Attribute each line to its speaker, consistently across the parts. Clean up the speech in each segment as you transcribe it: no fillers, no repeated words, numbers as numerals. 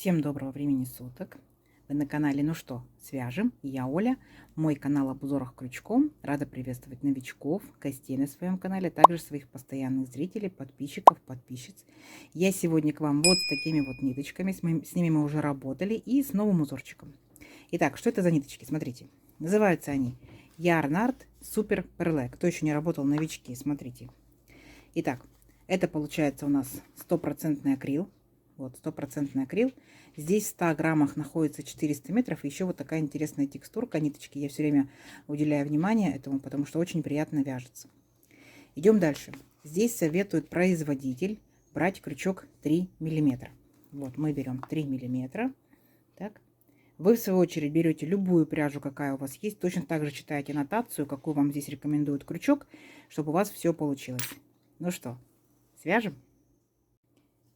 Speaker 1: Всем доброго времени суток. Вы на канале «Ну что, свяжем?» И я Оля. Мой канал об узорах крючком. Рада приветствовать новичков, гостей на своем канале, также своих постоянных зрителей, подписчиков, подписчиц. Я сегодня к вам вот с такими вот ниточками. С ними мы уже работали и с новым узорчиком. Итак, что это за ниточки? Смотрите. Называются они Yarn Art Super Perle. Кто еще не работал, новички, смотрите. Итак, это получается у нас 100% акрил. Вот, 100% акрил. Здесь в 100 граммах находится 400 метров. И еще вот такая интересная текстурка ниточки. Я все время уделяю внимание этому, потому что очень приятно вяжется. Идем дальше. Здесь советует производитель брать крючок 3 миллиметра. Вот, мы берем 3 миллиметра. Так. Вы, в свою очередь, берете любую пряжу, какая у вас есть. Точно так же читаете аннотацию, какую вам здесь рекомендует крючок, чтобы у вас все получилось. Ну что, свяжем?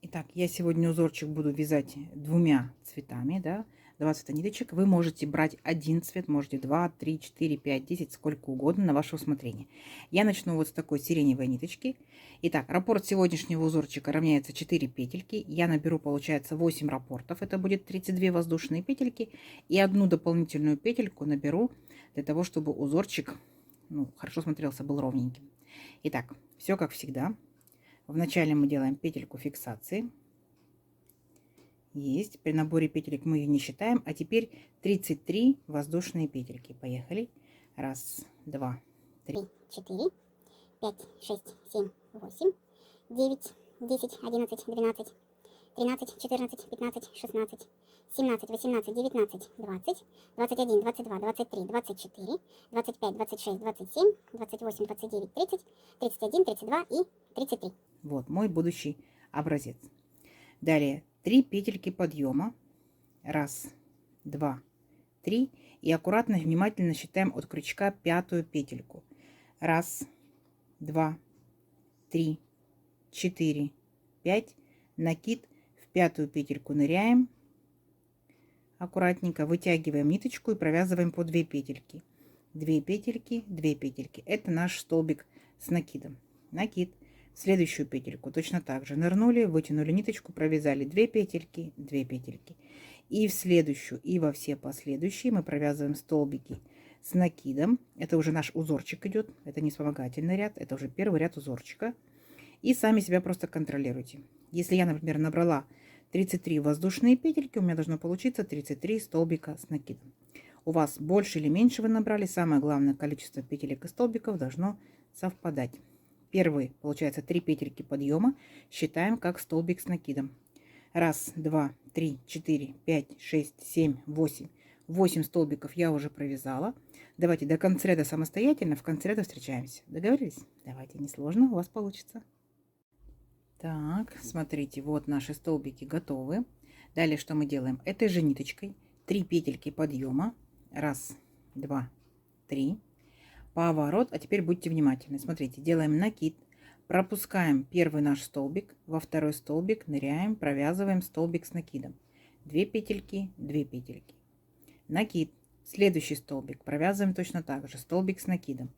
Speaker 1: Итак, я сегодня узорчик буду вязать двумя цветами, да, 2 цвета ниточек. Вы можете брать один цвет, можете 2, 3, 4, 5, 10, сколько угодно, на ваше усмотрение. Я начну вот с такой сиреневой ниточки. Итак, раппорт сегодняшнего узорчика равняется 4 петельки. Я наберу, получается, 8 раппортов. Это будет 32 воздушные петельки. И одну дополнительную петельку наберу для того, чтобы узорчик, хорошо смотрелся, был ровненьким. Итак, все как всегда. Вначале мы делаем петельку фиксации. Есть. При наборе петелек мы ее не считаем. А теперь 33 воздушные петельки. Поехали. 1, 2, 3,
Speaker 2: 4, 5, 6, 7, 8, 9, 10, 11, 12, 13, 14, 15, 16, 17, 18, 19, 20, 21, 22, 23, 24, 25, 26, 27, 28, 29, 30, 31, 32 и 33.
Speaker 1: Вот мой будущий образец. Далее 3 петельки подъема. 1, 2, 3. И аккуратно, внимательно считаем от крючка 5-ю петельку. 1, 2, 3, 4, 5. Накид. В 5-ю петельку ныряем. Аккуратненько вытягиваем ниточку и провязываем по 2 петельки. 2 петельки, 2 петельки. Это наш столбик с накидом. Накид. В следующую петельку точно так же нырнули, вытянули ниточку, провязали 2 петельки, 2 петельки. И в следующую, и во все последующие мы провязываем столбики с накидом. Это уже наш узорчик идет, это не вспомогательный ряд, это уже первый ряд узорчика. И сами себя просто контролируйте. Если я, например, набрала 33 воздушные петельки, у меня должно получиться 33 столбика с накидом. У вас больше или меньше вы набрали, самое главное, количество петелек и столбиков должно совпадать. Первые, получается, 3 петельки подъема считаем как столбик с накидом. 1, 2, 3, 4, 5, 6, 7, 8. 8 столбиков я уже провязала. Давайте до конца ряда самостоятельно, в конце ряда встречаемся. Договорились? Давайте, несложно, у вас получится. Так, смотрите, вот наши столбики готовы. Далее что мы делаем? Этой же ниточкой 3 петельки подъема. 1, 2, 3. Поворот. А теперь будьте внимательны. Смотрите, делаем накид, пропускаем первый наш столбик, во второй столбик ныряем, провязываем столбик с накидом. 2 петельки, 2 петельки. Накид. Следующий столбик провязываем точно так же, столбик с накидом.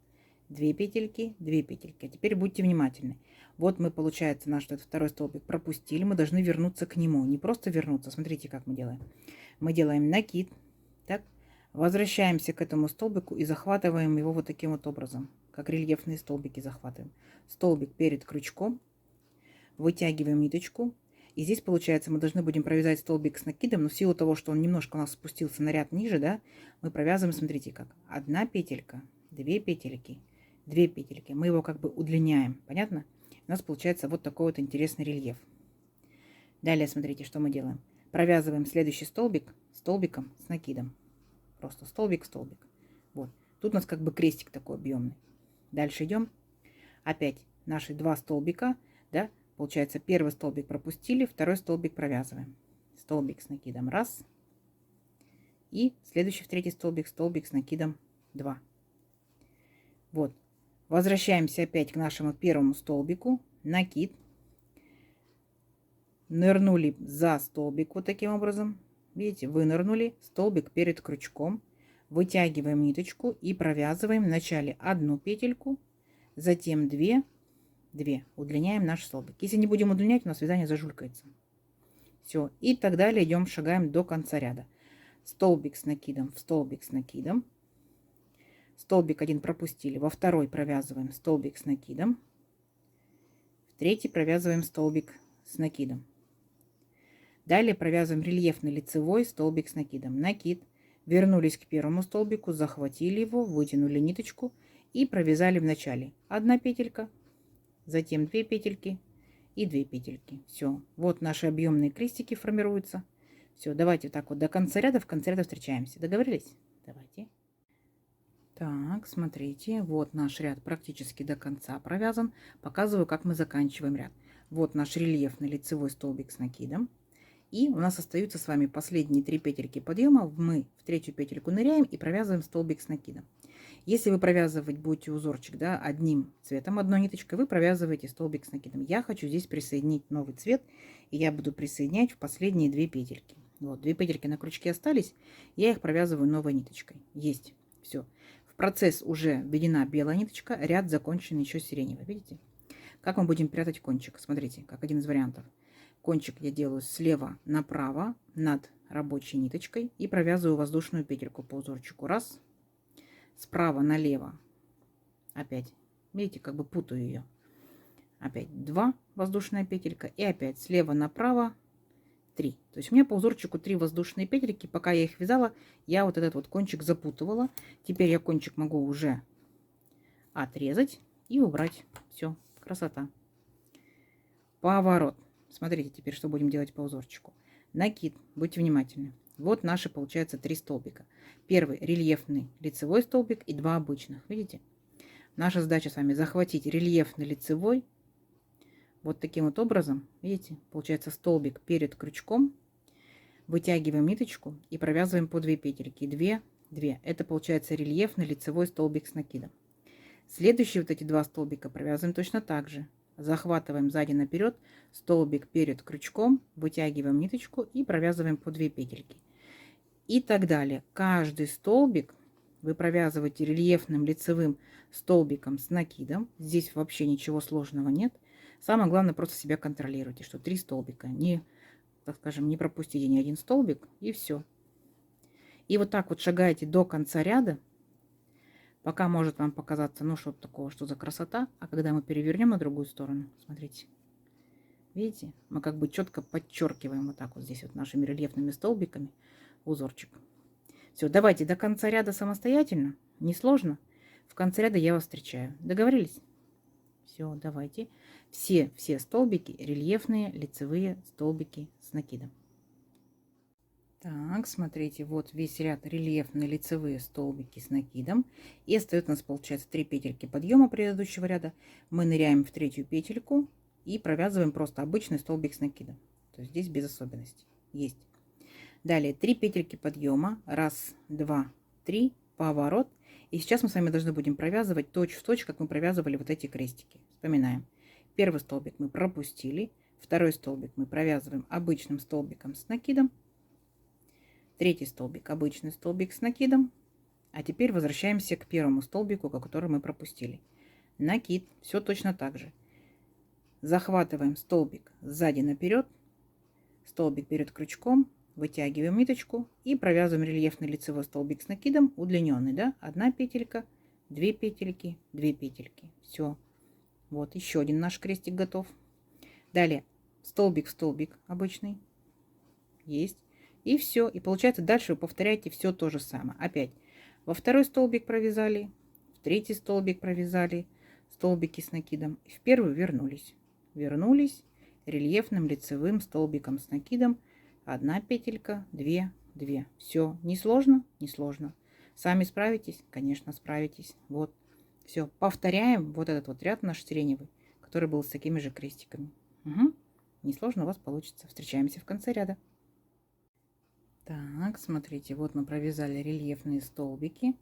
Speaker 1: 2 петельки, 2 петельки. А теперь будьте внимательны. Вот мы, получается, наш этот второй столбик пропустили, мы должны вернуться к нему. Не просто вернуться, смотрите, как мы делаем. Мы делаем накид, так. Возвращаемся к этому столбику и захватываем его вот таким вот образом, как рельефные столбики захватываем. Столбик перед крючком, вытягиваем ниточку. И здесь, получается, мы должны будем провязать столбик с накидом, но в силу того, что он немножко у нас спустился на ряд ниже, да, мы провязываем, смотрите как, 1 петелька, 2 петельки, 2 петельки. Мы его как бы удлиняем, понятно? У нас получается вот такой вот интересный рельеф. Далее, смотрите, что мы делаем. Провязываем следующий столбик столбиком с накидом. Просто столбик, столбик. Вот. Тут у нас как бы крестик такой объемный. Дальше идем. Опять наши 2 столбика. Да? Получается, первый столбик пропустили, второй столбик провязываем. Столбик с накидом 1. И следующий в третий столбик, столбик с накидом 2. Вот. Возвращаемся опять к нашему первому столбику. Накид. Нырнули за столбик вот таким образом. Видите, вынырнули, столбик перед крючком, вытягиваем ниточку и провязываем вначале 1 петельку, затем 2, удлиняем наш столбик. Если не будем удлинять, у нас вязание зажулькается. Все. И так далее идем, шагаем до конца ряда. Столбик с накидом в столбик с накидом. Столбик один пропустили. Во второй провязываем столбик с накидом. В третий провязываем столбик с накидом. Далее провязываем рельефный лицевой столбик с накидом. Накид. Вернулись к первому столбику, захватили его, вытянули ниточку и провязали в начале 1 петелька, затем 2 петельки и 2 петельки. Все. Вот наши объемные крестики формируются. Все, давайте так вот до конца ряда, в конце ряда встречаемся. Договорились? Давайте. Так, смотрите, вот наш ряд практически до конца провязан. Показываю, как мы заканчиваем ряд. Вот наш рельефный лицевой столбик с накидом. И у нас остаются с вами последние 3 петельки подъема. Мы в третью петельку ныряем и провязываем столбик с накидом. Если вы провязывать будете узорчик, да, одним цветом, одной ниточкой, вы провязываете столбик с накидом. Я хочу здесь присоединить новый цвет, и я буду присоединять в последние 2 петельки. Вот, 2 петельки на крючке остались, я их провязываю новой ниточкой. Есть, все. В процесс уже введена белая ниточка, ряд закончен еще сиреневый. Видите? Как мы будем прятать кончик? Смотрите, как один из вариантов. Кончик я делаю слева направо над рабочей ниточкой и провязываю воздушную петельку по узорчику. Раз. Справа налево. Опять. Видите, как бы путаю ее. Опять 2 воздушная петелька. И опять слева направо 3. То есть у меня по узорчику 3 воздушные петельки. Пока я их вязала, я вот этот вот кончик запутывала. Теперь я кончик могу уже отрезать и убрать. Все, красота. Поворот. Смотрите теперь, что будем делать по узорчику. Накид. Будьте внимательны. Вот наши, получается, 3 столбика. Первый рельефный лицевой столбик и 2 обычных. Видите? Наша задача с вами захватить рельефный лицевой. Вот таким вот образом. Видите? Получается столбик перед крючком. Вытягиваем ниточку и провязываем по 2 петельки. 2, 2. Это получается рельефный лицевой столбик с накидом. Следующие вот эти 2 столбика провязываем точно так же. Захватываем сзади наперед, столбик перед крючком, вытягиваем ниточку и провязываем по 2 петельки. И так далее. Каждый столбик вы провязываете рельефным лицевым столбиком с накидом. Здесь вообще ничего сложного нет. Самое главное, просто себя контролируйте, что 3 столбика. Не, так скажем, не пропустите ни один столбик, и все. И вот так вот шагаете до конца ряда. Пока может вам показаться, ну, что-то такого, что за красота. А когда мы перевернем на другую сторону, смотрите. Видите? Мы как бы четко подчеркиваем вот так вот здесь вот нашими рельефными столбиками узорчик. Все, давайте до конца ряда самостоятельно. Несложно. В конце ряда я вас встречаю. Договорились? Все, давайте. Все столбики рельефные, лицевые столбики с накидом. Так, смотрите, вот весь ряд рельефные лицевые столбики с накидом. И остается у нас, получается, 3 петельки подъема предыдущего ряда. Мы ныряем в третью петельку и провязываем просто обычный столбик с накидом. То есть здесь без особенностей. Есть. Далее 3 петельки подъема. 1, 2, 3, поворот. И сейчас мы с вами должны будем провязывать точь-в-точь, как мы провязывали вот эти крестики. Вспоминаем. Первый столбик мы пропустили. Второй столбик мы провязываем обычным столбиком с накидом. Третий столбик, обычный столбик с накидом. А теперь возвращаемся к первому столбику, который мы пропустили. Накид, все точно так же. Захватываем столбик сзади наперед, столбик перед крючком, вытягиваем ниточку и провязываем рельефный лицевой столбик с накидом, удлиненный, да, 1 петелька, 2 петельки, 2 петельки. Все. Вот еще один наш крестик готов. Далее столбик в столбик обычный. Есть. И все. И получается дальше вы повторяете все то же самое. Опять во второй столбик провязали, в третий столбик провязали столбики с накидом. И в первый вернулись. Вернулись рельефным лицевым столбиком с накидом. 1 петелька, 2, 2. Все. Несложно? Несложно. Сами справитесь? Конечно, справитесь. Вот. Все. Повторяем вот этот вот ряд наш сиреневый, который был с такими же крестиками. Угу. Несложно у вас получится. Встречаемся в конце ряда. Так, смотрите, вот мы провязали рельефные столбики.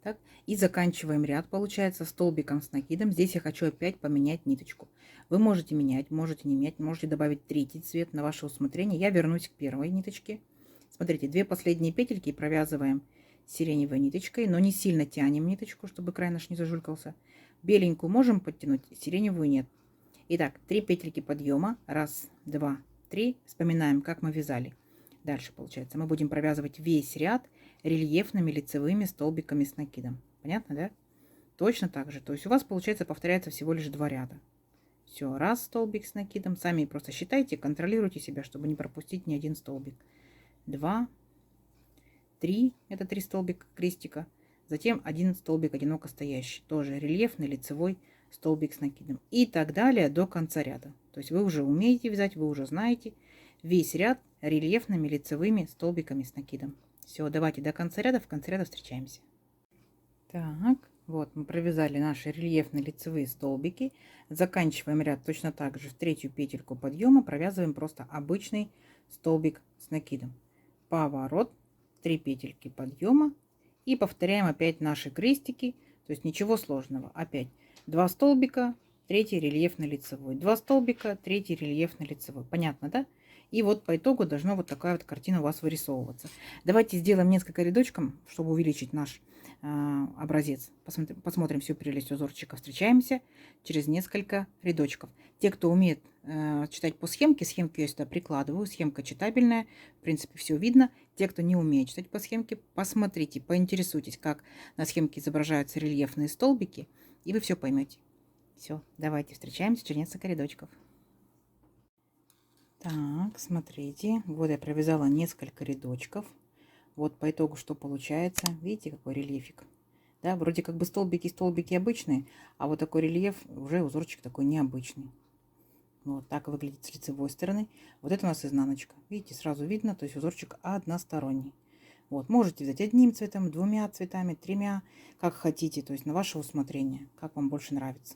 Speaker 1: Так, и заканчиваем ряд, получается, столбиком с накидом. Здесь я хочу опять поменять ниточку. Вы можете менять, можете не менять, можете добавить третий цвет на ваше усмотрение. Я вернусь к первой ниточке. Смотрите, 2 последние петельки провязываем сиреневой ниточкой, но не сильно тянем ниточку, чтобы край наш не зажулькался. Беленькую можем подтянуть, сиреневую нет. Итак, 3 петельки подъема. 1, 2, 3. Вспоминаем, как мы вязали. Дальше получается, мы будем провязывать весь ряд рельефными лицевыми столбиками с накидом. Понятно, да? Точно так же. То есть у вас, получается, повторяется всего лишь 2 ряда. Все, раз столбик с накидом. Сами просто считайте, контролируйте себя, чтобы не пропустить ни один столбик. 2, 3, это 3 столбика крестика. Затем 1 столбик одиноко стоящий. Тоже рельефный лицевой столбик с накидом. И так далее до конца ряда. То есть вы уже умеете вязать, вы уже знаете весь ряд рельефными лицевыми столбиками с накидом. Все, давайте до конца ряда. В конце ряда встречаемся. Так, вот мы провязали наши рельефные лицевые столбики. Заканчиваем ряд точно так же. В 3-ю петельку подъема провязываем просто обычный столбик с накидом. Поворот, 3 петельки подъема. И повторяем опять наши крестики. То есть ничего сложного. Опять 2 столбика, 3-й рельефный лицевой. 2 столбика, 3-й рельефный лицевой. Понятно, да? И вот по итогу должна вот такая вот картина у вас вырисовываться. Давайте сделаем несколько рядочков, чтобы увеличить наш образец. Посмотрим всю прелесть узорчика. Встречаемся через несколько рядочков. Те, кто умеет читать по схемке, схемки я сюда прикладываю. Схемка читабельная. В принципе, все видно. Те, кто не умеет читать по схемке, посмотрите, поинтересуйтесь, как на схемке изображаются рельефные столбики, и вы все поймете. Все, давайте встречаемся через несколько рядочков. Так, смотрите, вот я провязала несколько рядочков. Вот по итогу что получается. Видите, какой рельефик? Да, вроде как бы столбики обычные, а вот такой рельеф, уже узорчик такой необычный. Вот так выглядит с лицевой стороны. Вот это у нас изнаночка. Видите, сразу видно, то есть узорчик односторонний. Вот, можете взять одним цветом, 2 цветами, 3, как хотите, то есть на ваше усмотрение, как вам больше нравится.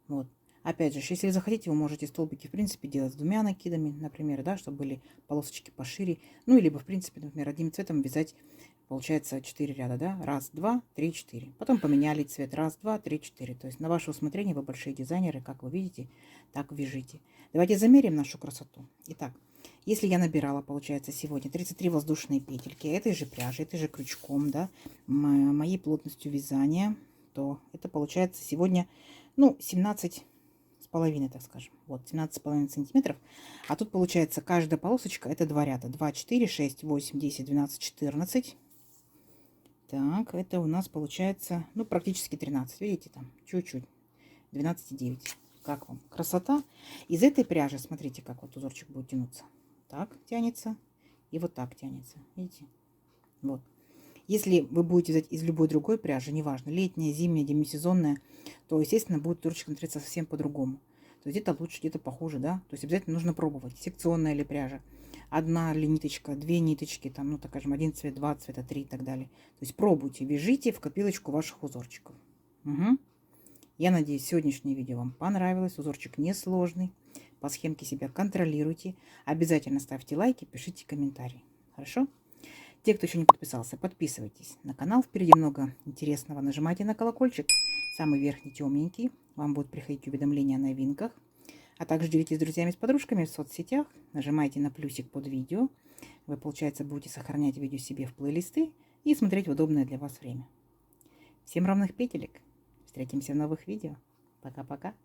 Speaker 1: Вот. Опять же, если вы захотите, вы можете столбики, в принципе, делать с 2 накидами, например, да, чтобы были полосочки пошире. Ну, либо, в принципе, например, одним цветом вязать, получается, 4 ряда, да. 1, 2, 3, 4. Потом поменяли цвет. 1, 2, 3, 4. То есть на ваше усмотрение, вы большие дизайнеры, как вы видите, так вяжите. Давайте замерим нашу красоту. Итак, если я набирала, получается, сегодня 33 воздушные петельки этой же пряжи, этой же крючком, да, моей плотностью вязания, то это получается сегодня, ну, 17 с половиной, так скажем. Вот, 17,5 сантиметров. А тут получается каждая полосочка это 2 ряда. 2, 4, 6, 8, 10, 12, 14. Так, это у нас получается, ну, практически 13. Видите, там чуть-чуть. 12,9. Как вам? Красота. Из этой пряжи, смотрите, как вот узорчик будет тянуться. Так тянется. И вот так тянется. Видите? Вот. Если вы будете взять из любой другой пряжи, неважно, летняя, зимняя, демисезонная, то, естественно, будет узорчик смотреться совсем по-другому. То есть где-то лучше, где-то похуже, да? То есть обязательно нужно пробовать. Секционная ли пряжа, одна ли ниточка, 2 ниточки, там, ну, так скажем, 1 цвет, 2 цвета, 3 и так далее. То есть пробуйте, вяжите в копилочку ваших узорчиков. Угу. Я надеюсь, сегодняшнее видео вам понравилось. Узорчик несложный. По схемке себя контролируйте. Обязательно ставьте лайки, пишите комментарии. Хорошо? Те, кто еще не подписался, подписывайтесь на канал. Впереди много интересного. Нажимайте на колокольчик, самый верхний темненький. Вам будут приходить уведомления о новинках. А также делитесь с друзьями, с подружками в соцсетях. Нажимайте на плюсик под видео. Вы, получается, будете сохранять видео себе в плейлисты и смотреть в удобное для вас время. Всем ровных петелек. Встретимся в новых видео. Пока-пока.